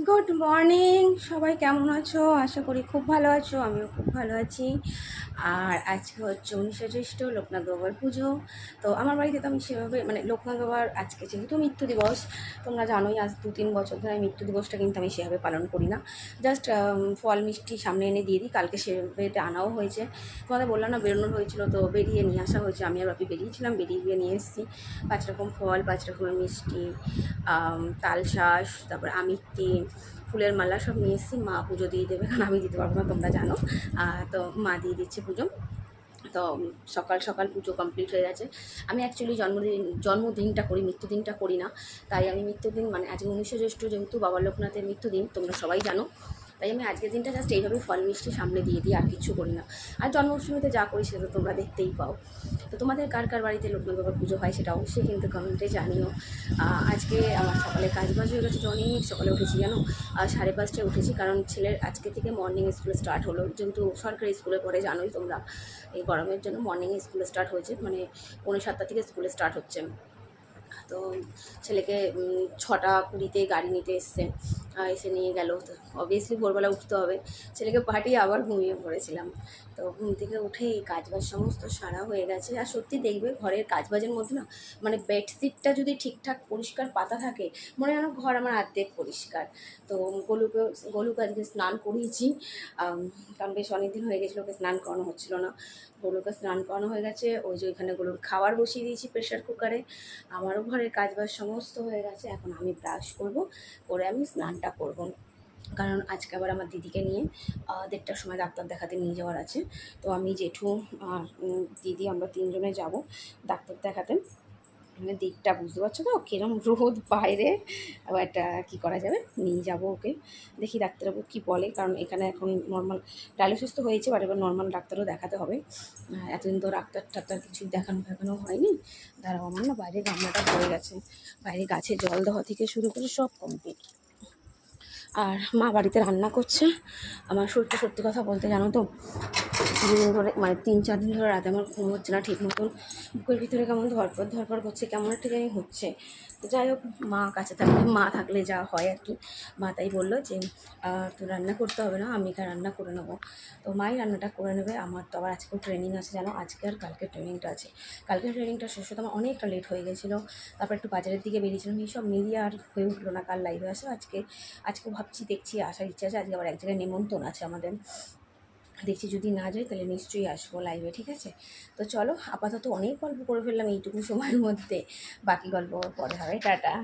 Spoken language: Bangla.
গুড মর্নিং, সবাই কেমন আছো? আশা করি খুব ভালো আছো, আমিও খুব ভালো আছি। আর আজকে হচ্ছে 19শে জ্যৈষ্ঠ, লোকনাথ বাবার পুজো। তো আমার বাড়িতে তো আমি সেভাবে লোকনাথ বাবার আজকে যেহেতু মৃত্যু দিবস, তোমরা জানোই আজ 2-3 বছর ধরে মৃত্যু দিবসটা কিন্তু আমি সেভাবে পালন করি না। জাস্ট ফল মিষ্টি সামনে এনে দিয়ে দিই। কালকে সেভাবে আনাও হয়েছে, তোমাদের বললাম না বেরোনোর হয়েছিল, তো বেরিয়ে নিয়ে আসা হয়েছে। আমি আর বাপি বেরিয়েছিলাম, বেরিয়ে গিয়ে নিয়ে এসেছি 5 রকম ফল, 5 রকমের মিষ্টি, তালশাঁস, তারপর আমিত্তি, ফুলের মালা সব নিয়ে এসেছি। মা পুজো দিয়ে দেবে, কারণ আমি দিতে পারবো না, তোমরা জানো। তো মা দিয়ে দিচ্ছে পুজো। তো সকাল সকাল পুজো কমপ্লিট হয়ে গেছে। আমি অ্যাকচুয়ালি জন্মদিনটা করি, মৃত্যুদিনটা করি না। তাই আমি মৃত্যুদিন আজকে 19শে জ্যৈষ্ঠ, যেহেতু বাবা লোকনাথের মৃত্যুদিন, তোমরা সবাই জানো। তাই আমি আজকের দিনটা জাস্ট এইভাবেই ফল মিষ্টি সামনে দিয়ে দিই, আর কিছু করি না। আর জন্মাষ্টমীতে যা করি সেটা তো তোমরা দেখতেই পাও। তো তোমাদের কার কার বাড়িতে লোকনাথ বাবার পুজো হয় সেটা অবশ্যই কিন্তু কমেন্টে জানিও। আজকে আমার সকালে কাজ বাজ হয়ে গেছে, অনেক সকালে উঠেছি জানো। 5:30টায় উঠেছি, কারণ ছেলের আজকে থেকে মর্নিং স্কুল স্টার্ট হলো। যেহেতু সরকারি স্কুলে পড়ে, জানোই তোমরা, এই গরমের জন্য মর্নিং স্কুল স্টার্ট হয়েছে, 7:45 থেকে স্কুলে স্টার্ট হচ্ছে। তো ছেলেকে 6:20-তে গাড়ি নিতে এসছে, এসে নিয়ে গেল। তো অবভিয়াসলি ভোরবেলা উঠতে হবে, ছেলেকে পাঠিয়ে আবার ঘুমিয়ে পড়েছিলাম। তো ঘুম থেকে উঠে এই কাজবাজ সমস্ত সারা হয়ে গেছে। আর সত্যি দেখবে ঘরের কাজবাজের মধ্যে না, বেডশিটটা যদি ঠিকঠাক পরিষ্কার পাতা থাকে, মনে হয় ঘর আমার অর্ধেক পরিষ্কার। তো গলুকে আজকে স্নান করিয়েছি, কারণ বেশ অনেকদিন হয়ে গেছিলো, ওকে স্নান করানো হচ্ছিলো না। গরুকে স্নান করানো হয়ে গেছে, ওই যে ওইখানে গরুর খাবার বসিয়ে দিয়েছি প্রেশার কুকারে। আমারও ঘরের কাজবাজ সমস্ত হয়ে গেছে। এখন আমি ব্রাশ করব, করে আমি স্নানটা করব, কারণ আজকে আবার আমার দিদিকে নিয়ে 1:30টার সময় ডাক্তার দেখাতে নিয়ে যাওয়ার আছে। তো আমি, জেঠু আর দিদি, আমরা 3জনে যাব ডাক্তার দেখাতে। দিকটা বুঝতে পারছো তো, কিরম রোদ বাইরে। আবার একটা কী করা যাবে, নিয়ে যাব ওকে। দেখি ডাক্তারবাবু কী বলে, কারণ এখানে এখন নর্মাল ডায়ালিসিস তো হয়েছে, বাট এবার নর্মাল ডাক্তারও দেখাতে হবে। এতদিন তো ডাক্তার কিছুই দেখানো হয়নি। দাঁড়াও, আমার না বাইরে গামলাটা পড়ে গেছে। বাইরে গাছে জল দেওয়া থেকে শুরু করে সব কমপ্লিট। আর মা বাড়িতে রান্না করছে। আমার শরীরটা, সত্যি কথা বলতে জানো তো, দুদিন ধরে 3-4 দিন ধরে রাতে আমার ঘুম হচ্ছে না ঠিক মতন। বুকের ভিতরে কেমন ধরপড় করছে, কেমন একটা জানি হচ্ছে। তো যাই হোক, মা কাছে থাকলে, মা থাকলে যা হয় আর কি। মা তাই বললো যে তো রান্না করতে হবে না, আমি একা রান্না করে নেবো। তো মাই রান্নাটা করে নেবে। আমার তো আবার আজকেও ট্রেনিং আছে জানো, আজকে আর কালকে ট্রেনিংটা আছে। কালকের ট্রেনিংটা শেষ হতে আমার অনেকটা লেট হয়ে গেছিলো। তারপর একটু বাজারের দিকে বেরিয়েছিলাম, এইসব মিলিয়ে আর হয়ে উঠলো না কাল লাইভে আসা। আজকে ভাবছি, দেখছি আসার ইচ্ছা আছে। আজকে আবার এক জায়গায় নিমন্ত্রণ আছে আমাদের, দেখছি যদি না যাই তাহলে নিশ্চয়ই আসবো লাইভে, ঠিক আছে? তো চলো, আপাতত অনেক গল্প করে ফেললাম এইটুকু সময়ের মধ্যে, বাকি গল্প পরে হবে। টাটা।